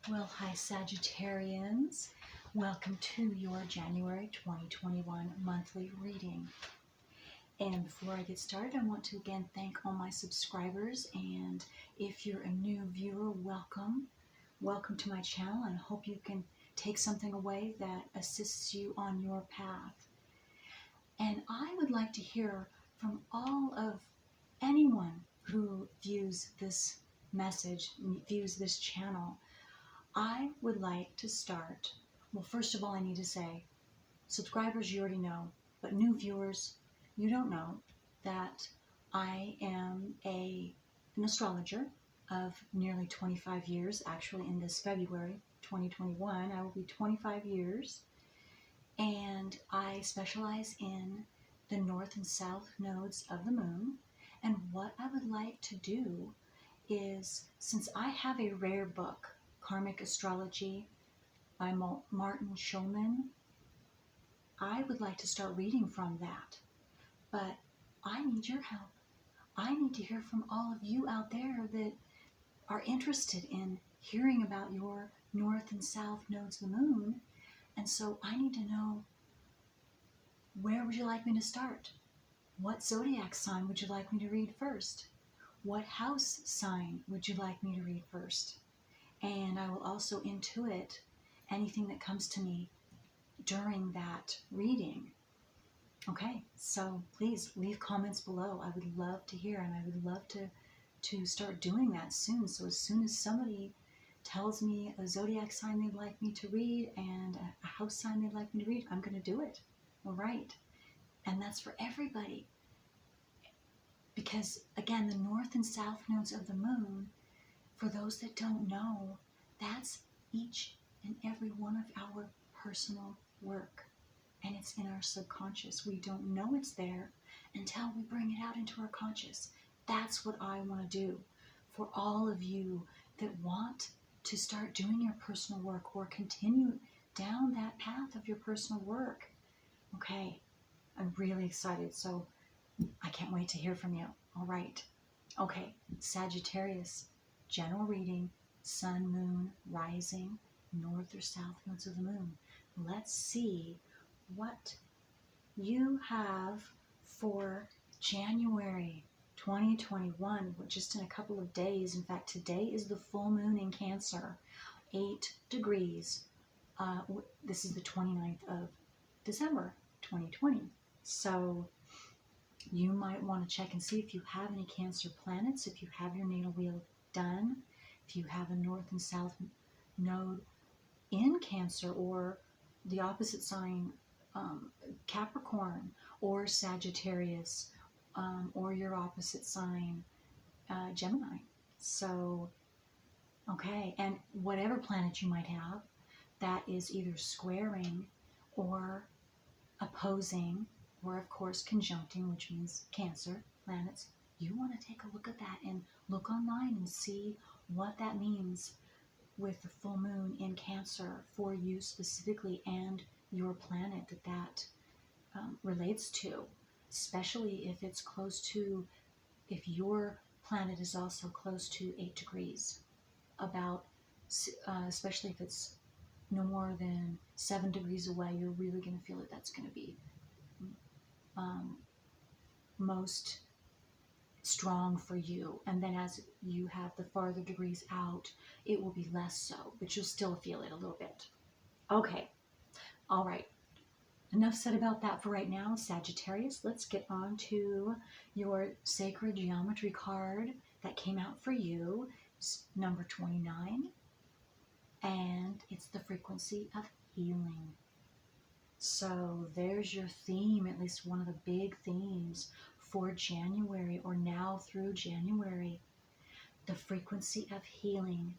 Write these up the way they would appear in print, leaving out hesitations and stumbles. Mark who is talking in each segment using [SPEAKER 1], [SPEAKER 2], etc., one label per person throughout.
[SPEAKER 1] Well, hi Sagittarians. Welcome to your January 2021 monthly reading. And before I get started, I want to again thank all my subscribers. And if you're a new viewer, welcome. Welcome to my channel, and I hope you can take something away that assists you on your path. And I would like to hear from all of anyone who views this message, views this channel. I would like to start, well, first of all, I need to say, subscribers you already know, but new viewers, you don't know that I am an astrologer of nearly 25 years. Actually, in this February 2021, I will be 25 years, and I specialize in the north and south nodes of the moon. And what I would like to do is, since I have a rare book, Karmic Astrology by Martin Schulman, I would like to start reading from that. But I need your help. I need to hear from all of you out there that are interested in hearing about your north and south nodes of the moon. And so I need to know, where would you like me to start? What zodiac sign would you like me to read first? What house sign would you like me to read first? And I will also intuit anything that comes to me during that reading. Okay, so please leave comments below. I would love to hear, and I would love to start doing that soon. So as soon as somebody tells me a zodiac sign they'd like me to read and a house sign they'd like me to read, I'm going to do it. All right. And that's for everybody. Because again, the north and south nodes of the moon, for those that don't know, that's each and every one of our personal work. And it's in our subconscious. We don't know it's there until we bring it out into our conscious. That's what I want to do for all of you that want to start doing your personal work or continue down that path of your personal work. Okay, I'm really excited. So I can't wait to hear from you. All right. Okay, Sagittarius, general reading, sun, moon, rising, north or south nodes of the moon. Let's see what you have for January 2021, just in a couple of days. In fact, today is the full moon in Cancer, 8 degrees. This is the 29th of December 2020. So you might want to check and see if you have any Cancer planets, if you have your natal wheel done, if you have a north and south node in Cancer, or the opposite sign, Capricorn or Sagittarius, or your opposite sign, Gemini. So, okay, and whatever planet you might have that is either squaring or opposing, or of course conjuncting, which means Cancer planets, you want to take a look at that and look online and see what that means with the full moon in Cancer for you specifically, and your planet that relates to, especially if it's close to, if your planet is also close to 8 degrees, about, especially if it's no more than 7 degrees away, you're really going to feel that that's going to be most strong for you. And then as you have the farther degrees out, it will be less so, but you'll still feel it a little bit. Okay, all right. Enough said about that for right now, Sagittarius. Let's get on to your sacred geometry card that came out for you. It's number 29, and it's the frequency of healing. So there's your theme, at least one of the big themes for January, or now through January. The frequency of healing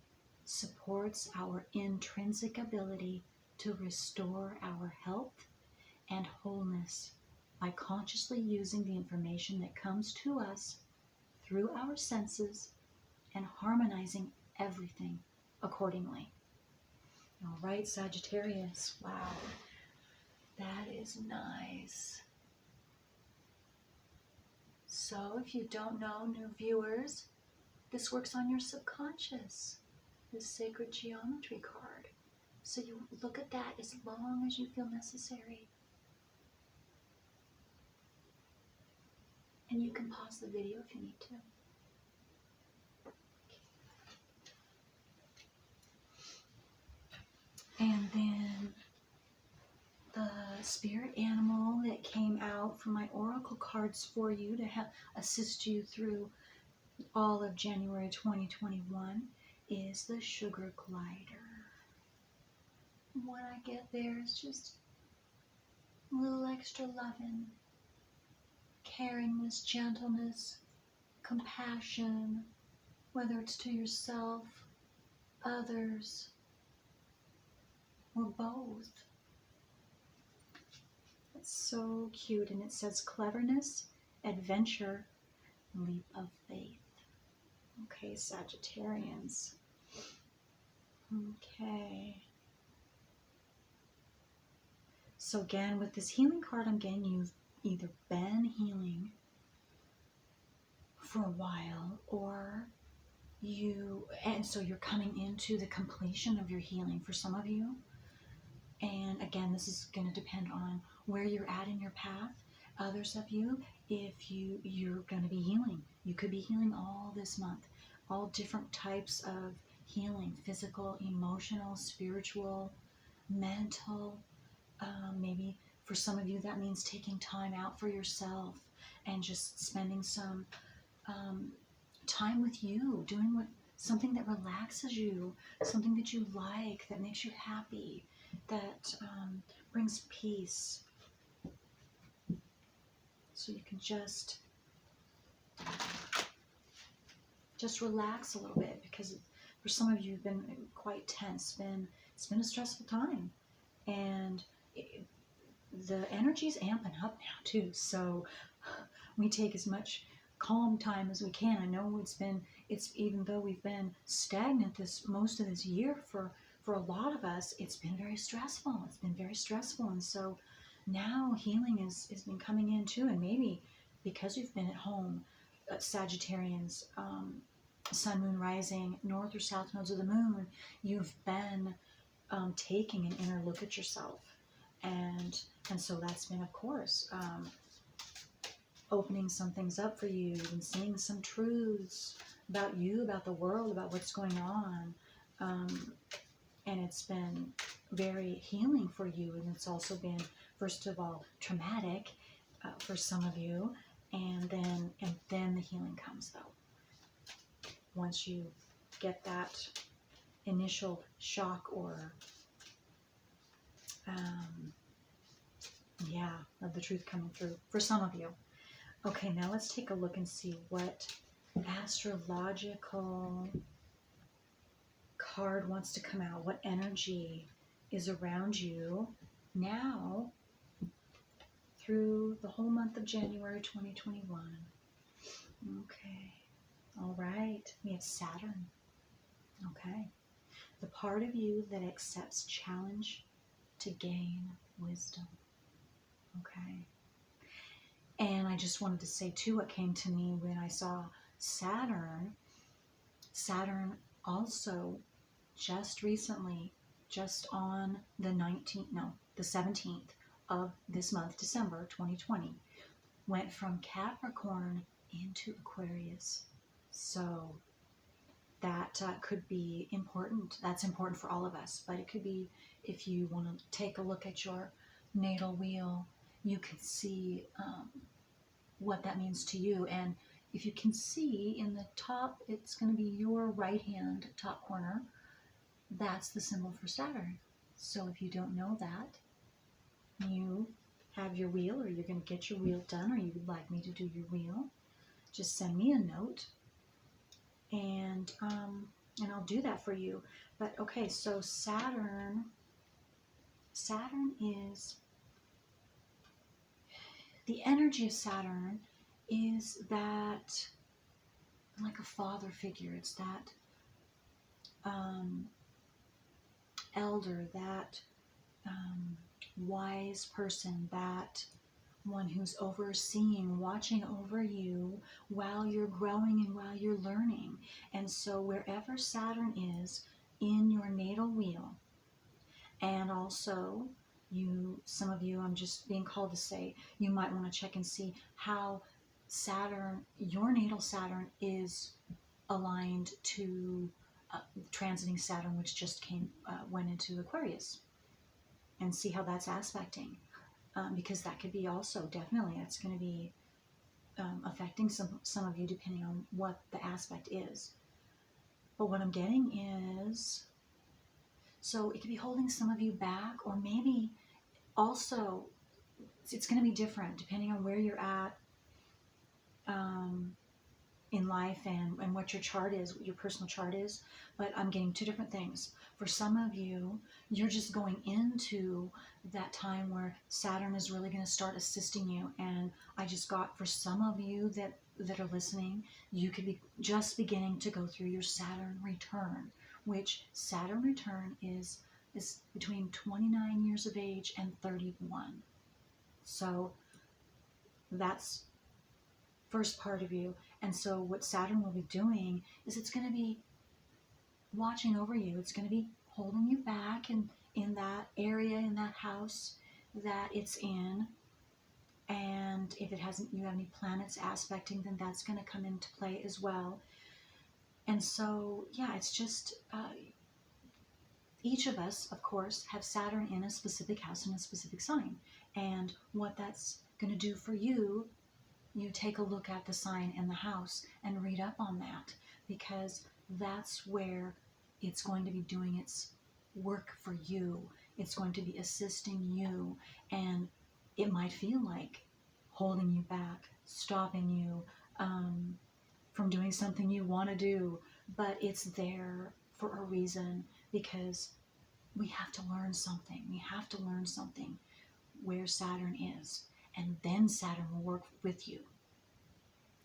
[SPEAKER 1] supports our intrinsic ability to restore our health and wholeness by consciously using the information that comes to us through our senses and harmonizing everything accordingly. All right, Sagittarius. Wow, that is nice. So if you don't know, new viewers, this works on your subconscious. this sacred geometry card. So you look at that as long as you feel necessary. And you can pause the video if you need to. And then the spirit animal that came out from my oracle cards for you to assist you through all of January 2021 is the sugar glider. What I get there is just a little extra loving, caringness, gentleness, compassion, whether it's to yourself, others, or both. It's so cute, and it says cleverness, adventure, leap of faith. Okay, Sagittarians. Okay. So again, with this healing card, I'm getting you've either been healing for a while, or so you're coming into the completion of your healing for some of you. And again, this is going to depend on where you're at in your path. Others of you, if you're going to be healing, you could be healing all this month, all different types of healing, physical, emotional, spiritual, mental. Maybe for some of you that means taking time out for yourself and just spending some time with you, doing something that relaxes you, something that you like, that makes you happy, that brings peace. So you can just relax a little bit, because for some of you you've been quite tense. It's been a stressful time, and the energy's amping up now too. So we take as much calm time as we can. I know it's even though we've been stagnant most of this year, for a lot of us, it's been very stressful. And so now healing has been coming in too. And maybe because you've been at home, Sagittarians, sun, moon, rising, north or south nodes of the moon, you've been taking an inner look at yourself. And so that's been, of course, opening some things up for you and seeing some truths about you, about the world, about what's going on. And it's been very healing for you. And it's also been, first of all, traumatic for some of you. And then the healing comes, though. Once you get that initial shock or of the truth coming through for some of you. Okay, now let's take a look and see what astrological card wants to come out. What energy is around you now through the whole month of January 2021. Okay. All right. We have Saturn. Okay. The part of you that accepts challenge to gain wisdom. Okay. And I just wanted to say too, what came to me when I saw Saturn also just recently, just on the 17th of this month, December 2020, went from Capricorn into Aquarius. So that could be important. That's important for all of us, but it could be, if you want to take a look at your natal wheel, you can see what that means to you. And if you can see in the top, it's going to be your right hand top corner. That's the symbol for Saturn. So if you don't know that, you have your wheel, or you're going to get your wheel done, or you would like me to do your wheel, just send me a note, and I'll do that for you. But okay, so Saturn is, the energy of Saturn is that, like a father figure. It's that elder, that wise person, that one who's overseeing, watching over you while you're growing and while you're learning. And so wherever Saturn is, in your natal wheel. And also, some of you, I'm just being called to say, you might want to check and see how Saturn, your natal Saturn, is aligned to transiting Saturn, which just went into Aquarius, and see how that's aspecting, because that could be also definitely, it's going to be affecting some of you depending on what the aspect is. But what I'm getting is, so it could be holding some of you back, or maybe also it's going to be different depending on where you're at in life and what your chart is, what your personal chart is. But I'm getting two different things. For some of you, you're just going into that time where Saturn is really going to start assisting you. And I just got, for some of you that are listening, you could be just beginning to go through your Saturn return, which Saturn return is between 29 years of age and 31. So that's first part of you. And so what Saturn will be doing is it's going to be watching over you. It's going to be holding you back in that area, in that house that it's in. And if you have any planets aspecting, then that's going to come into play as well. And so, yeah, it's just, each of us, of course, have Saturn in a specific house in a specific sign. And what that's going to do for you, you take a look at the sign and the house and read up on that, because that's where it's going to be doing its work for you. It's going to be assisting you, and it might feel like holding you back, stopping you from doing something you want to do, but it's there for a reason, because we have to learn something. We have to learn something where Saturn is, and then Saturn will work with you.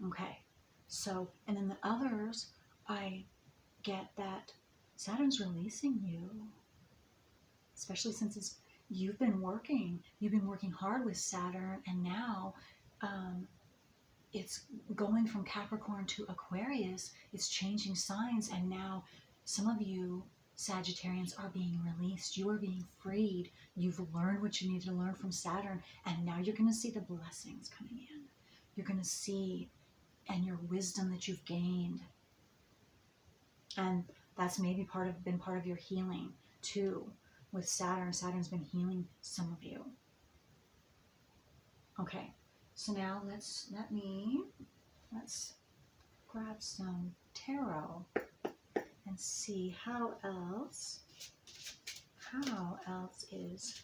[SPEAKER 1] Okay, so, and then the others, I get that Saturn's releasing you, especially since you've been working hard with Saturn, and now it's going from Capricorn to Aquarius. It's changing signs, and now some of you Sagittarians are being released. You are being freed. You've learned what you need to learn from Saturn, and now you're going to see the blessings coming in. You're going to see, and your wisdom that you've gained. And that's maybe been part of your healing too. With Saturn, Saturn's been healing some of you. Okay, so now let's grab some tarot and see how else is,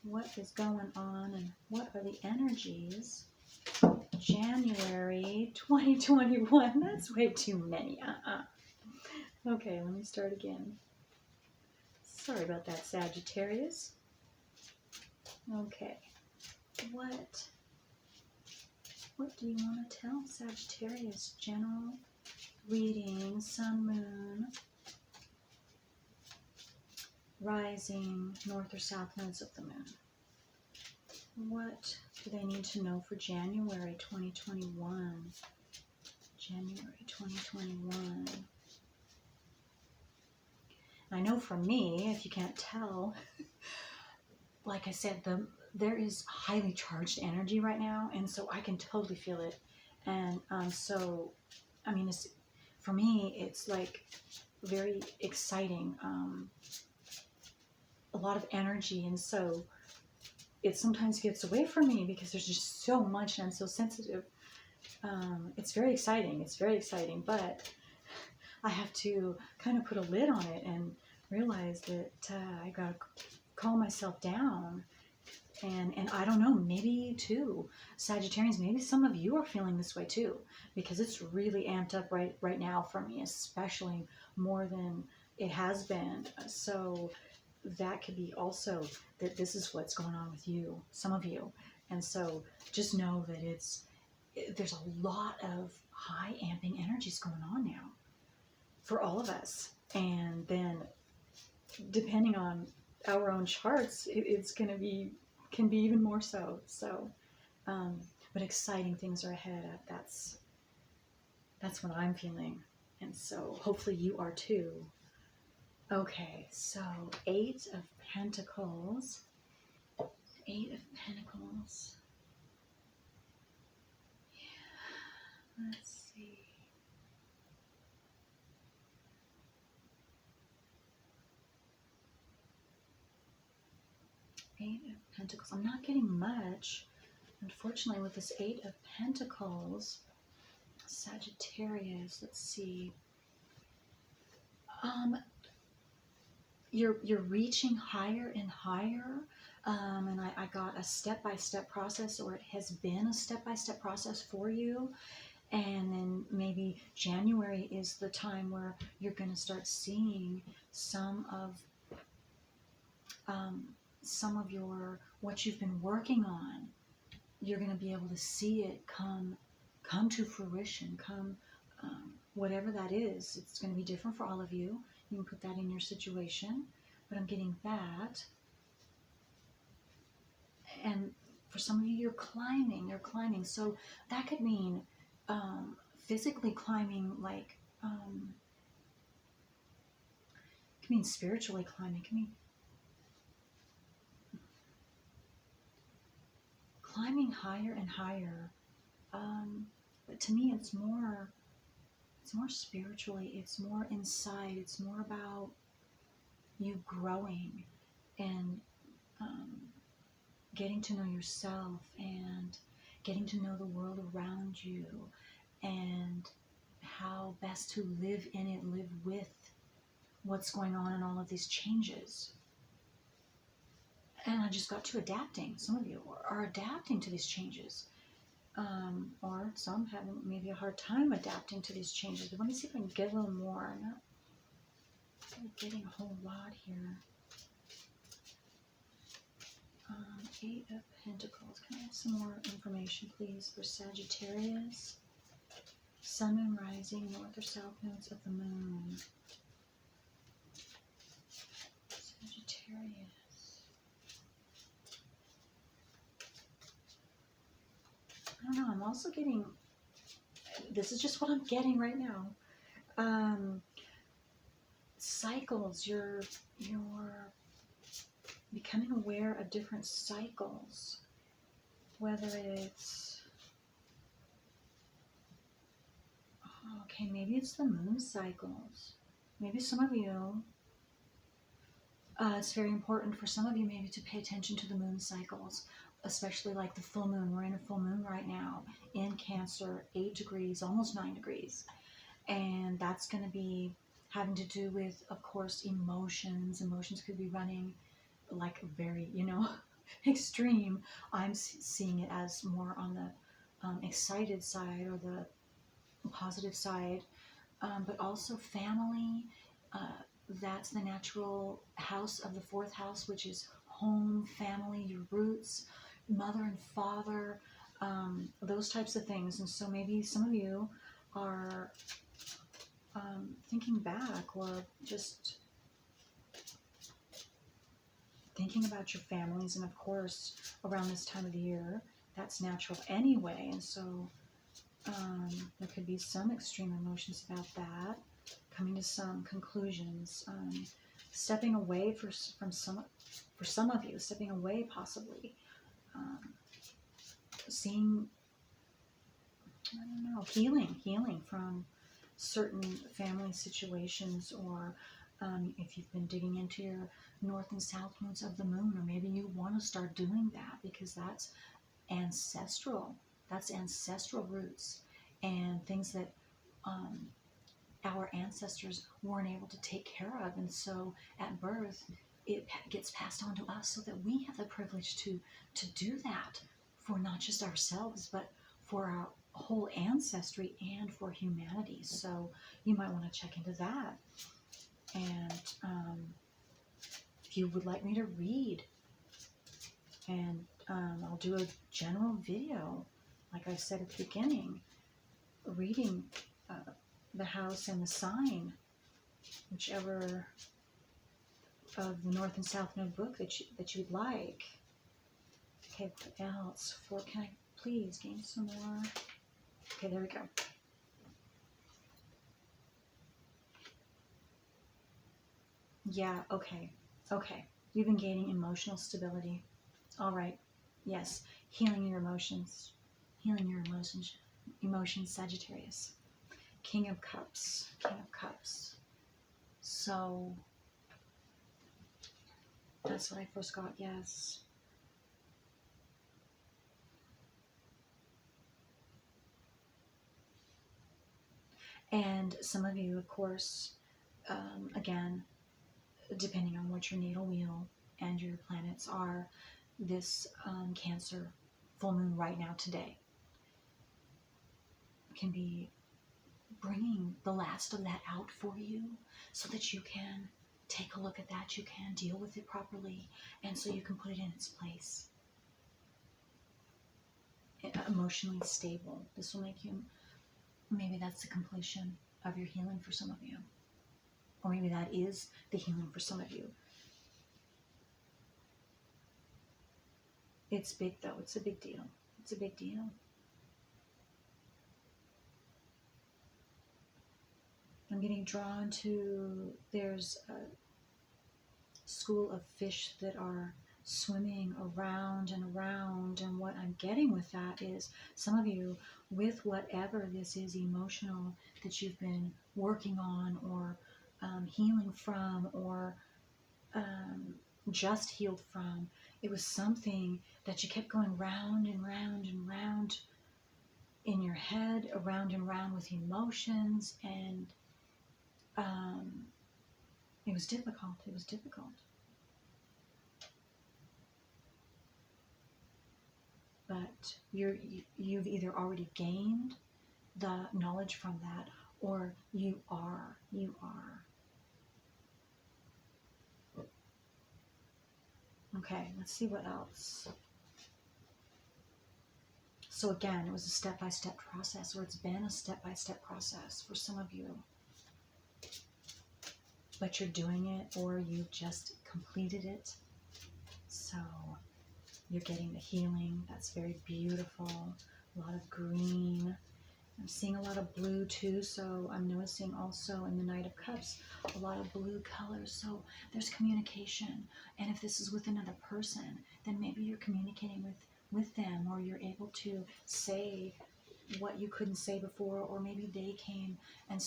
[SPEAKER 1] what is going on, and what are the energies. January 2021. That's way too many. Okay, let me start again. Sorry about that, Sagittarius. Okay. What do you want to tell Sagittarius? General reading, sun, moon, rising, north or south nodes of the moon. What do they need to know for January 2021? January 2021. I know for me, if you can't tell, like I said, there is highly charged energy right now, and so I can totally feel it. And so, I mean, for me, it's like very exciting, a lot of energy, and so it sometimes gets away from me because there's just so much, and I'm so sensitive. It's very exciting, but I have to kind of put a lid on it and realize that I gotta calm myself down. And I don't know, maybe too, Sagittarians, maybe some of you are feeling this way too, because it's really amped up right now for me, especially more than it has been. So that could be also that this is what's going on with you, some of you. And so just know that there's a lot of high amping energies going on now for all of us. And then depending on our own charts, it's going to can be even more so. So, but exciting things are ahead. That's what I'm feeling. And so hopefully you are too. Okay, so 8 of Pentacles. 8 of Pentacles. Yeah, let's see. Eight of Pentacles. I'm not getting much, unfortunately, with this 8 of Pentacles. Sagittarius, let's see. You're reaching higher and higher, and I got a step-by-step process, or it has been a step-by-step process for you. And then maybe January is the time where you're going to start seeing some of your what you've been working on. You're going to be able to see it come to fruition, whatever that is. It's going to be different for all of you. You can put that in your situation, but I'm getting that. And for some of you, you're climbing. So that could mean physically climbing, like it can mean spiritually climbing. It can mean climbing higher and higher. But to me, it's more spiritually. It's more inside. It's more about you growing and getting to know yourself and getting to know the world around you and how best to live in it, live with what's going on in all of these changes. And I just got to adapting. Some of you are adapting to these changes. Or some having maybe a hard time adapting to these changes. But let me see if I can get a little more. I'm not getting a whole lot here. 8 of Pentacles. Can I have some more information, please, for Sagittarius? Sun, Moon, Rising, North or South Nodes of the Moon. Sagittarius. I don't know. I'm also getting... This is just what I'm getting right now. Cycles. You're becoming aware of different cycles, whether it's, okay, maybe it's the moon cycles. Maybe some of you, it's very important for some of you maybe to pay attention to the moon cycles, especially like the full moon. We're in a full moon right now in Cancer, 8 degrees, almost 9 degrees. And that's going to be having to do with, of course, emotions. Emotions could be running like very, extreme. I'm seeing it as more on the excited side or the positive side, but also family. That's the natural house of the 4th house, which is home, family, your roots, mother and father, those types of things. And so maybe some of you are thinking back or just thinking about your families, and of course around this time of the year that's natural anyway, and so there could be some extreme emotions about that, coming to some conclusions, stepping away for some of you, stepping away possibly, seeing, I don't know, healing from certain family situations, or if you've been digging into your north and south nodes of the moon, or maybe you want to start doing that because that's ancestral. That's ancestral roots and things that our ancestors weren't able to take care of. And so at birth, it gets passed on to us so that we have the privilege to do that for not just ourselves, but for our whole ancestry and for humanity. So you might want to check into that. And if you would like me to read, and I'll do a general video, like I said at the beginning, reading the house and the sign, whichever of the North and South Node book that you'd like. Okay, what else? Can I please gain some more? Okay, there we go. Yeah, okay. Okay. You've been gaining emotional stability. All right. Yes. Healing your emotions. Healing your emotions. Emotions, Sagittarius. King of Cups. King of Cups. So that's what I first got, yes. And some of you, of course, again, depending on what your natal wheel and your planets are, this Cancer full moon right now today can be bringing the last of that out for you so that you can take a look at that, you can deal with it properly, and so you can put it in its place. Emotionally stable. This will make you, maybe that's the completion of your healing for some of you. Or maybe that is the healing for some of you. It's big though. It's a big deal. It's a big deal. I'm getting drawn to, there's a school of fish that are swimming around and around, and what I'm getting with that is some of you, with whatever this is emotional that you've been working on or healing from or just healed from, it was something that you kept going round and round and round in your head, around and round with emotions, and it was difficult. It was difficult. But you've either already gained the knowledge from that, or you are. Okay, let's see what else. So again, it was a step-by-step process, or it's been a step-by-step process for some of you. But you're doing it, or you've just completed it. So you're getting the healing. That's very beautiful. A lot of green. I'm seeing a lot of blue too, so I'm noticing also in the Knight of Cups a lot of blue colors. So there's communication, and if this is with another person, then maybe you're communicating with them, or you're able to say what you couldn't say before, or maybe they came and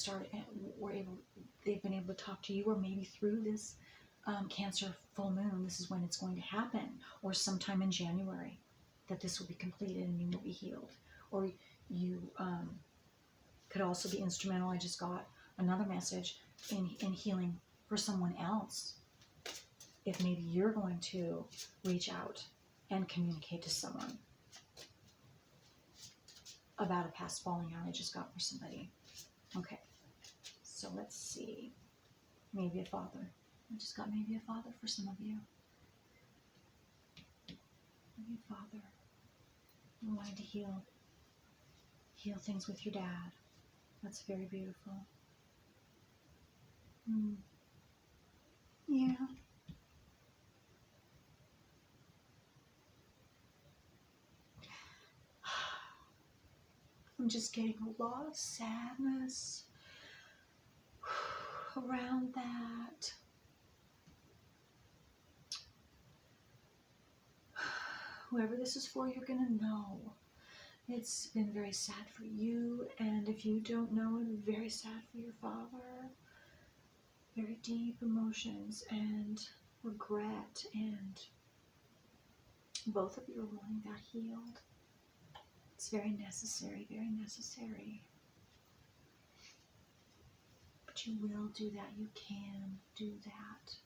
[SPEAKER 1] they've been able to talk to you, or maybe through this Cancer full moon, this is when it's going to happen, or sometime in January that this will be completed and you will be healed. Or you could also be instrumental. I just got another message in healing for someone else. If maybe you're going to reach out and communicate to someone about a past falling out I just got for somebody. Okay, so let's see. Maybe a father. I just got maybe a father for some of you. Maybe a father. You're wanting to heal things with your dad. That's very beautiful. Yeah. I'm just getting a lot of sadness around that. Whoever this is for, you're going to know. It's been very sad for you, and if you don't know, it's very sad for your father. Very deep emotions and regret, and both of you are wanting that healed. It's very necessary, very necessary. But you will do that. You can do that.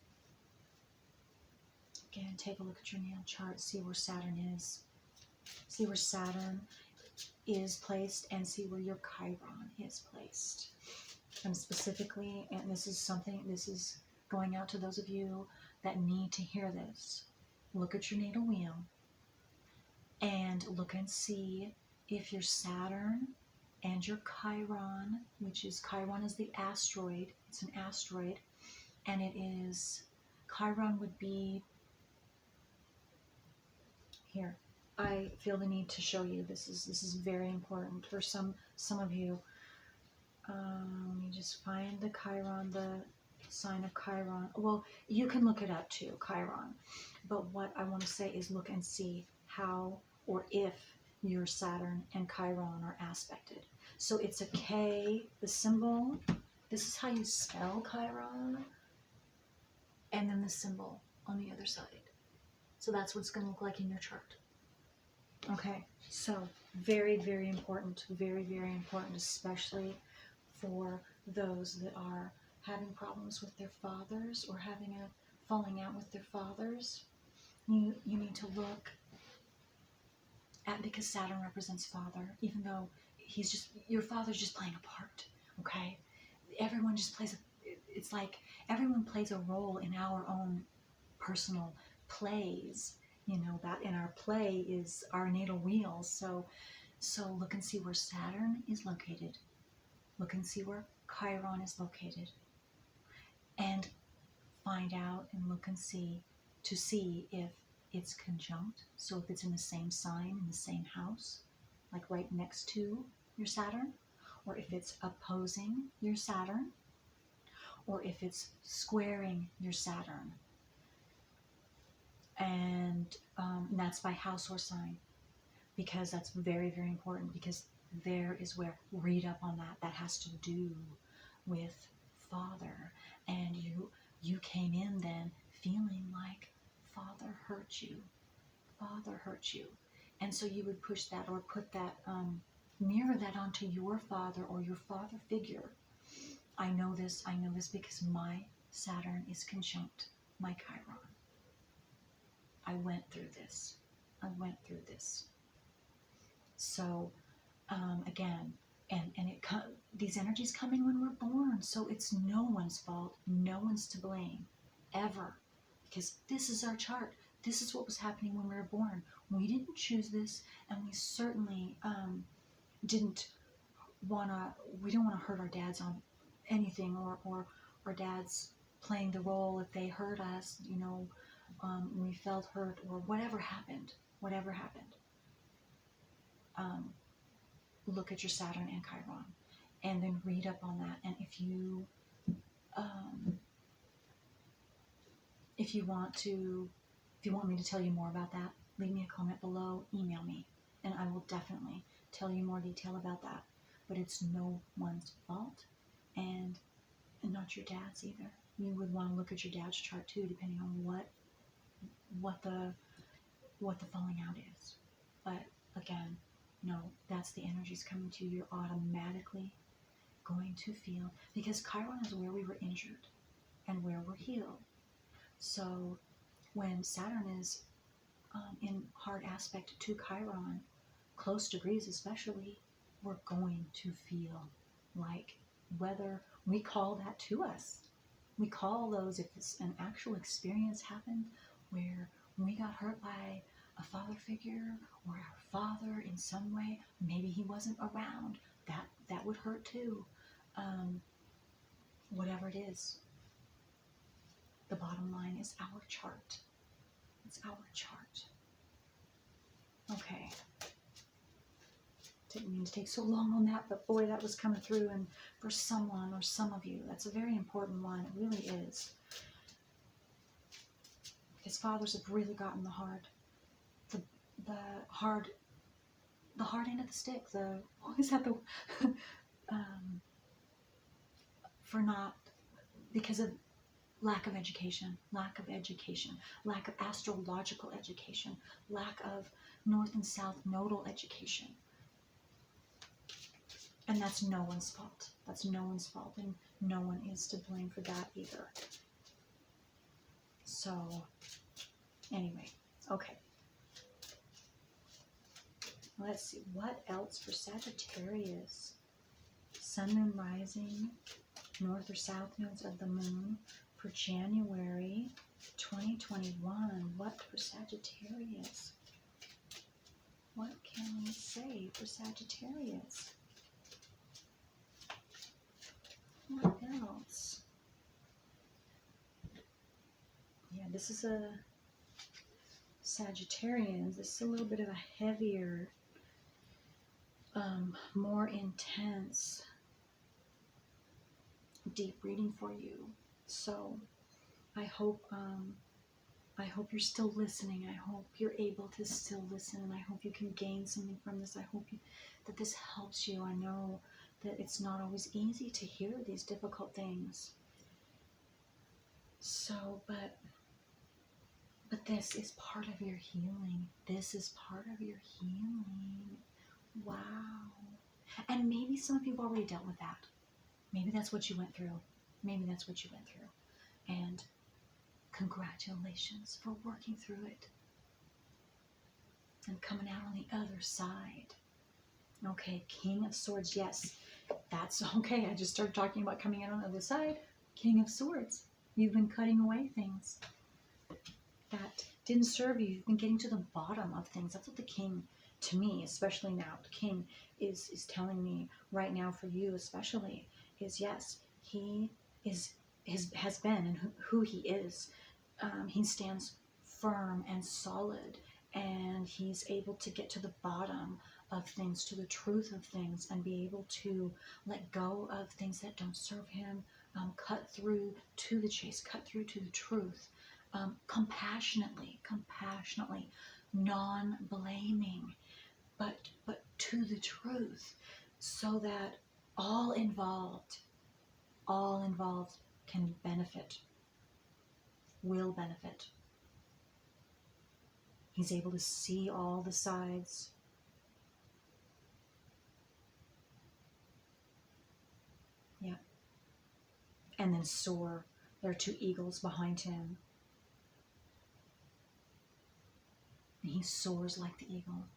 [SPEAKER 1] Again, take a look at your natal chart. See where Saturn is. See where Saturn is placed, and see where your Chiron is placed. And specifically, and this is going out to those of you that need to hear this. Look at your natal wheel and look and see if your Saturn and your Chiron, Chiron is the asteroid. It's an asteroid, and Chiron would be here. I feel the need to show you. This is very important for some of you. Let me just find the Chiron. sign of Chiron. Well, you can look it up too, Chiron. But what I want to say is look and see how or if your Saturn and Chiron are aspected. So it's a K, the symbol. This is how you spell Chiron. And then the symbol on the other side. So that's what it's going to look like in your chart. Okay, so very, very important, especially for those that are having problems with their fathers or having a falling out with their fathers. You need to look at, because Saturn represents father, even though your father's just playing a part, okay? Everyone just plays, it's like everyone plays a role in our own personal plays, that in our play is our natal wheel. So look and see where Saturn is located. Look and see where Chiron is located. And find out and look and see to see if it's conjunct. So if it's in the same sign, in the same house, like right next to your Saturn, or if it's opposing your Saturn, or if it's squaring your Saturn. And that's by house or sign, because that's very, very important, because there is where, read up on that. That has to do with father. And you came in then feeling like father hurt you. Father hurt you. And so you would push that or put that, mirror that onto your father or your father figure. I know this because my Saturn is conjunct my Chiron. I went through this. So, again, and these energies come in when we're born, so it's no one's fault, no one's to blame, ever, because this is our chart. This is what was happening when we were born. We didn't choose this, and we certainly we don't want to hurt our dads on anything, or our dads playing the role if they hurt us, we felt hurt, or whatever happened. Look at your Saturn and Chiron, and then read up on that. And if you want me to tell you more about that, leave me a comment below, email me, and I will definitely tell you more detail about that. But it's no one's fault, and not your dad's either. You would want to look at your dad's chart too, depending on what the falling out is. But again, no, that's the energies coming to you. You're automatically going to feel, because Chiron is where we were injured and where we're healed. So when Saturn is in hard aspect to Chiron, close degrees especially, we're going to feel like, whether we call that to us. We call those, if it's an actual experience happened where we got hurt by a father figure, or our father in some way, maybe he wasn't around, that would hurt too. Whatever it is, the bottom line is our chart. It's our chart. Okay. Didn't mean to take so long on that, but boy, that was coming through. And for someone or some of you, that's a very important one. It really is. Because fathers have really gotten the hard end of the stick. Because of lack of education, lack of astrological education, lack of north and south nodal education. And that's no one's fault. And no one is to blame for that either. So, anyway, okay. Let's see, what else for Sagittarius? Sun, moon, rising, north or south nodes of the moon for January 2021. What for Sagittarius? What can we say for Sagittarius? What else? Yeah, this is a Sagittarians. This is a little bit of a heavier, more intense, deep reading for you. So I hope you're still listening. I hope you're able to still listen, and I hope you can gain something from this. I hope that this helps you. I know that it's not always easy to hear these difficult things. So, but this is part of your healing. This is part of your healing. Wow. And maybe some of you have already dealt with that. Maybe that's what you went through. Maybe that's what you went through. And congratulations for working through it and coming out on the other side. Okay, King of Swords. Yes, that's okay. I just started talking about coming out on the other side. King of Swords. You've been cutting away things that didn't serve you. You've been getting to the bottom of things. That's what the King, to me, especially now, the King is telling me right now for you especially, is yes, he has been and who he is. He stands firm and solid, and he's able to get to the bottom of things, to the truth of things, and be able to let go of things that don't serve him, cut through to the chase, cut through to the truth, compassionately, non-blaming, but to the truth, so that all involved can benefit, will benefit. He's able to see all the sides. Yeah. And then soar. There are two eagles behind him. And he soars like the eagle.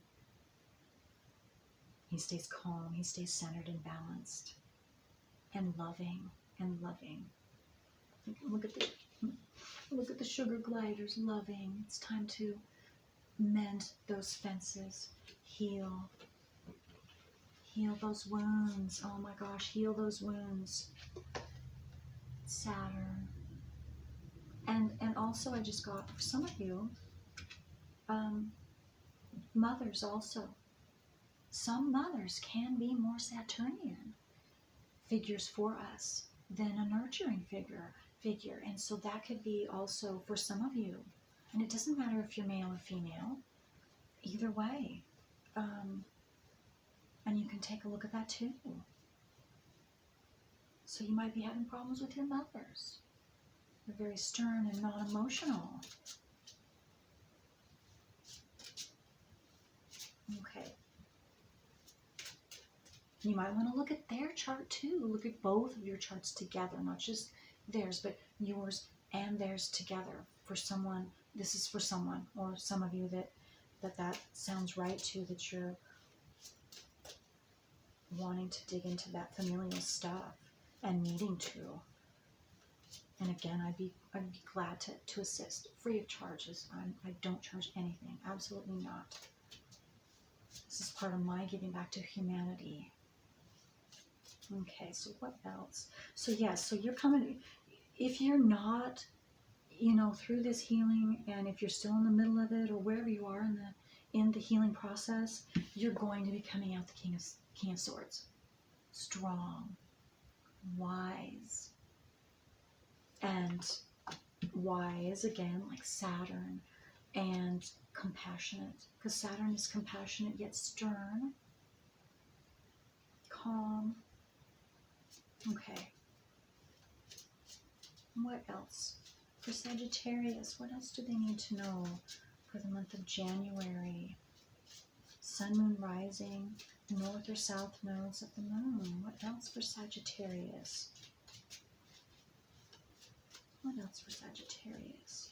[SPEAKER 1] He stays calm. He stays centered and balanced. And loving. And loving. Look at the sugar gliders, loving. It's time to mend those fences. Heal those wounds. Oh my gosh, heal those wounds. Saturn. And also I just got, for some of you, mothers also. Some mothers can be more Saturnian figures for us than a nurturing figure. And so that could be also for some of you. And it doesn't matter if you're male or female. Either way. And you can take a look at that too. So you might be having problems with your mothers. They're very stern and not emotional. Okay. You might want to look at their chart too. Look at both of your charts together, not just theirs, but yours and theirs together. For someone, this is for someone, or some of you that sounds right to, that you're wanting to dig into that familial stuff and needing to. And again, I'd be glad to assist, free of charges. I don't charge anything, absolutely not. This is part of my giving back to humanity. Okay, so what else? So yes, so you're coming, if you're not, through this healing, and if you're still in the middle of it, or wherever you are in the healing process, you're going to be coming out the King of Swords. Strong, wise, and wise again, like Saturn, and compassionate, because Saturn is compassionate yet stern, calm. Okay. What else? For Sagittarius, what else do they need to know for the month of January? Sun, moon, rising, north or south nodes of the moon. What else for Sagittarius? What else for Sagittarius?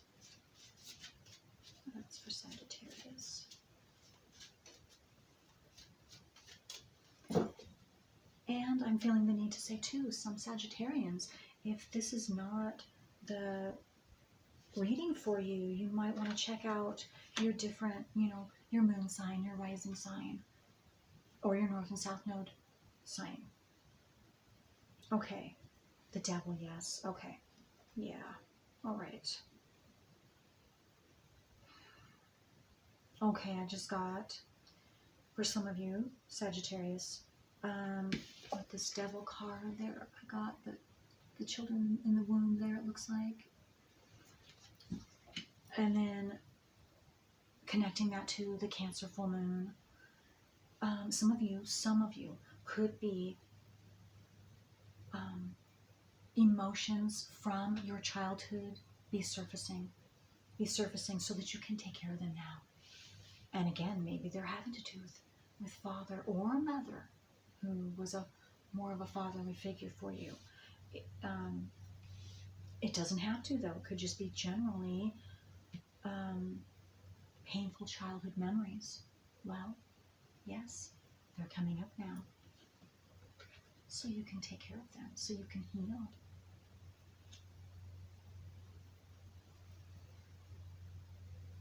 [SPEAKER 1] What else for Sagittarius? And I'm feeling the need to say too, some Sagittarians, if this is not the reading for you, you might want to check out your different, your moon sign, your rising sign, or your north and south node sign. Okay. The devil, yes. Okay. Yeah. All right. Okay, I just got, for some of you, Sagittarius, with this devil card there, I got the the children in the womb there, it looks like. And then connecting that to the Cancer full moon. Some of you could be emotions from your childhood be surfacing so that you can take care of them now. And again, maybe they're having to do with father or mother who was more of a fatherly figure for you. It doesn't have to, though. It could just be generally painful childhood memories. Well, yes, they're coming up now. So you can take care of them, so you can heal.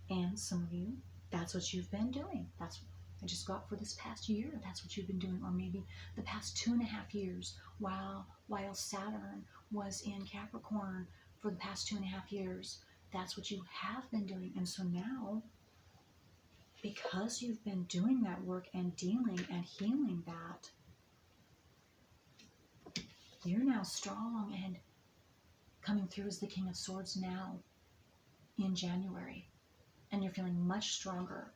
[SPEAKER 1] And some of you, that's what you've been doing. That's what I just got for this past year. That's what you've been doing, or maybe the past 2.5 years while Saturn was in Capricorn for the past 2.5 years. That's what you have been doing. And so now, because you've been doing that work and dealing and healing that, you're now strong and coming through as the King of Swords now in January. And you're feeling much stronger,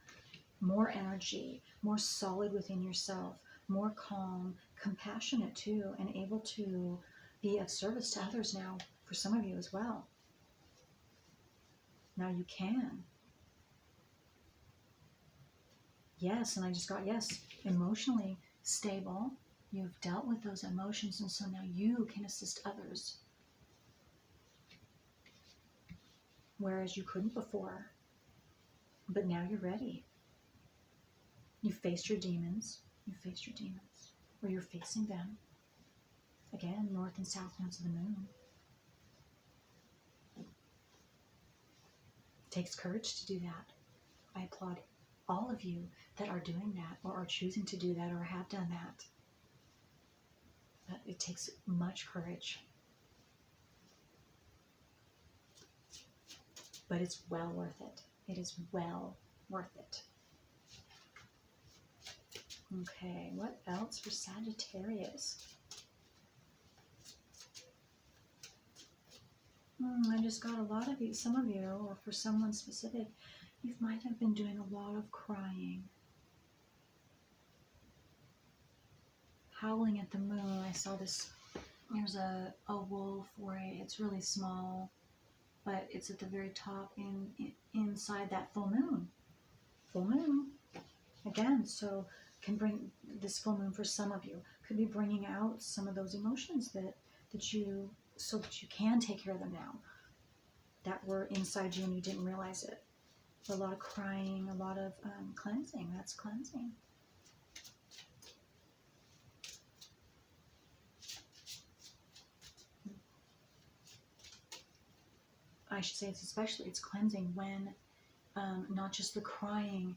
[SPEAKER 1] more energy, more solid within yourself, more calm, compassionate too, and able to be of service to others now, for some of you as well. Now you can. Yes, and I just got, yes, emotionally stable. You've dealt with those emotions, and so now you can assist others. Whereas you couldn't before. But now you're ready. You've faced your demons. Or you're facing them. Again, north and south nodes of the moon. It takes courage to do that. I applaud all of you that are doing that, or are choosing to do that, or have done that. But it takes much courage. But it's well worth it. It is well worth it. Okay, what else for Sagittarius? I just got a lot of you, some of you, or for someone specific, you might have been doing a lot of crying. Howling at the moon. I saw this, there's a wolf, it's really small, but it's at the very top inside that full moon. Full moon. Again, so can bring this full moon for some of you. Could be bringing out some of those emotions that you, so that you can take care of them now. That were inside you and you didn't realize it. A lot of crying, a lot of cleansing. That's cleansing. I should say it's cleansing when not just the crying.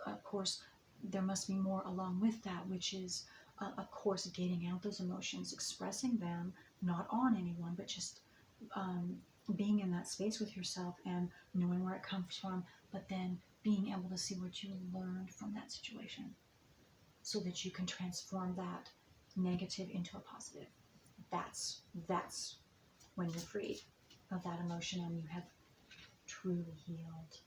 [SPEAKER 1] Of course, there must be more along with that, which is, of course, getting out those emotions, expressing them, not on anyone, but just being in that space with yourself and knowing where it comes from, but then being able to see what you learned from that situation so that you can transform that negative into a positive. That's when you're freed of that emotion and you have truly healed.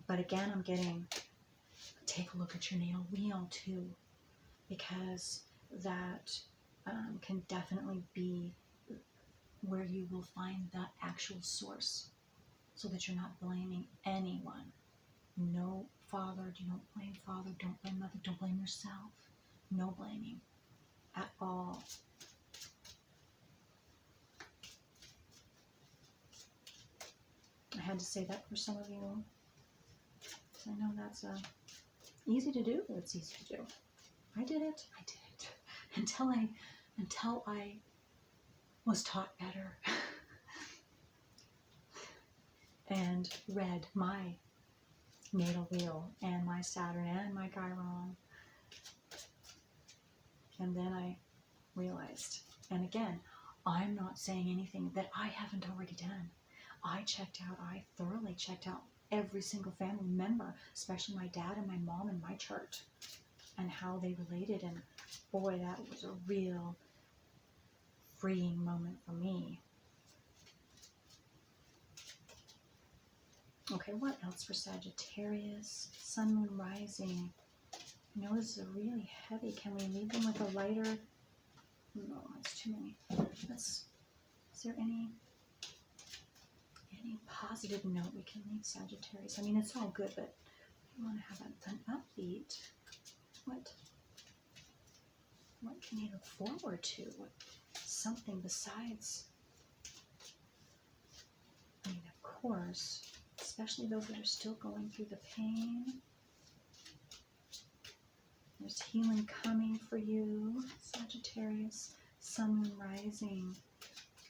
[SPEAKER 1] But again, I'm getting, take a look at your natal wheel too, because that can definitely be where you will find that actual source, so that you're not blaming anyone. No father, do not blame father, don't blame mother, don't blame yourself. No blaming at all. I had to say that for some of you. I know that's easy to do. It's easy to do. I did it until I was taught better and read my natal wheel and my Saturn and my Chiron, and then I realized. And again, I'm not saying anything that I haven't already done. I thoroughly checked out every single family member, especially my dad and my mom, and my chart. and how they related. And boy, that was a real freeing moment for me. Okay, what else for Sagittarius? Sun, Moon, Rising. I know this is a really heavy. Can we leave them with a lighter? No, that's too many. Is there any positive note we can leave Sagittarius? I mean, it's all good, but we want to have an upbeat. What can you look forward to? Something besides, I mean, of course, especially those that are still going through the pain. There's healing coming for you, Sagittarius. Sun, Moon, Rising.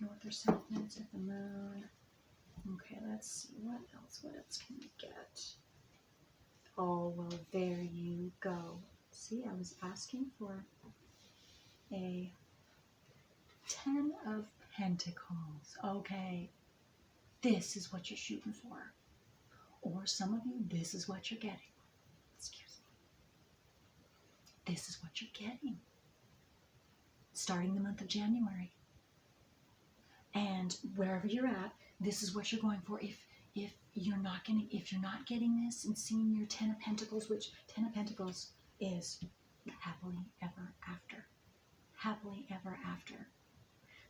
[SPEAKER 1] North or South nodes at the moon. Okay, let's see. What else? What else can we get? Oh, well, there you go. See, I was asking for a 10 of Pentacles. Okay, this is what you're shooting for. Or some of you, this is what you're getting. Excuse me. This is what you're getting. Starting the month of January. And wherever you're at, this is what you're going for. If you're not getting this and seeing your 10 of Pentacles, which 10 of Pentacles is happily ever after. Happily ever after.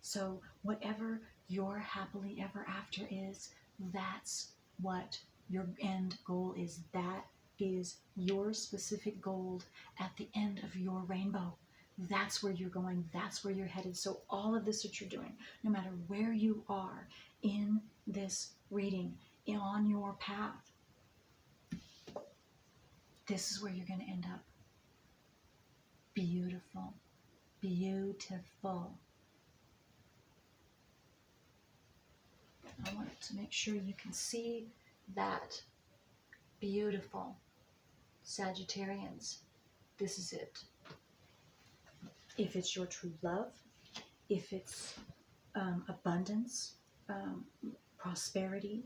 [SPEAKER 1] So whatever your happily ever after is, that's what your end goal is. That is your specific goal at the end of your rainbow. That's where you're going. That's where you're headed. So all of this that you're doing, no matter where you are in this reading, on your path, this is where you're going to end up. Beautiful. Beautiful. I want to make sure you can see that. Beautiful. Sagittarians, this is it. If it's your true love, if it's abundance, prosperity,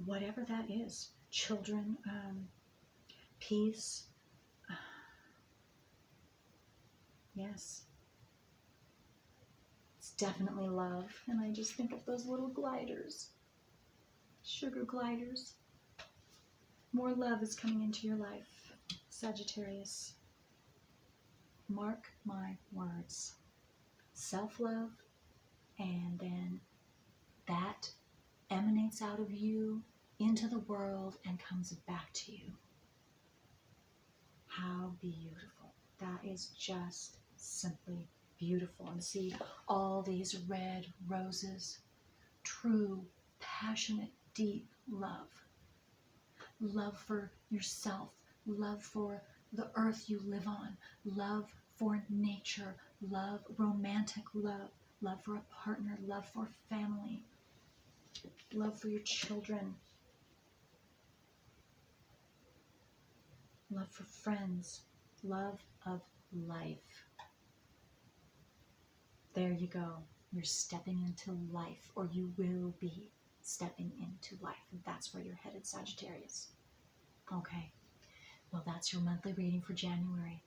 [SPEAKER 1] whatever that is, children, peace, yes, it's definitely love. And I just think of those little gliders, sugar gliders. More love is coming into your life, Sagittarius. Mark my words. Self-love, and then that emanates out of you into the world and comes back to you. How beautiful. That is just simply beautiful. And see all these red roses. True, passionate, deep love. Love for yourself. Love for the earth you live on. Love for nature. Love, romantic love. Love for a partner. Love for family. Love for your children. Love for friends. Love of life. There you go. You're stepping into life, or you will be stepping into life. And that's where you're headed, Sagittarius. Okay. Well, that's your monthly reading for January.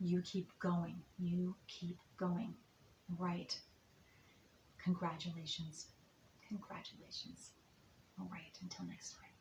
[SPEAKER 1] You keep going. You keep going. Right. Congratulations. Congratulations. All right. Until next time.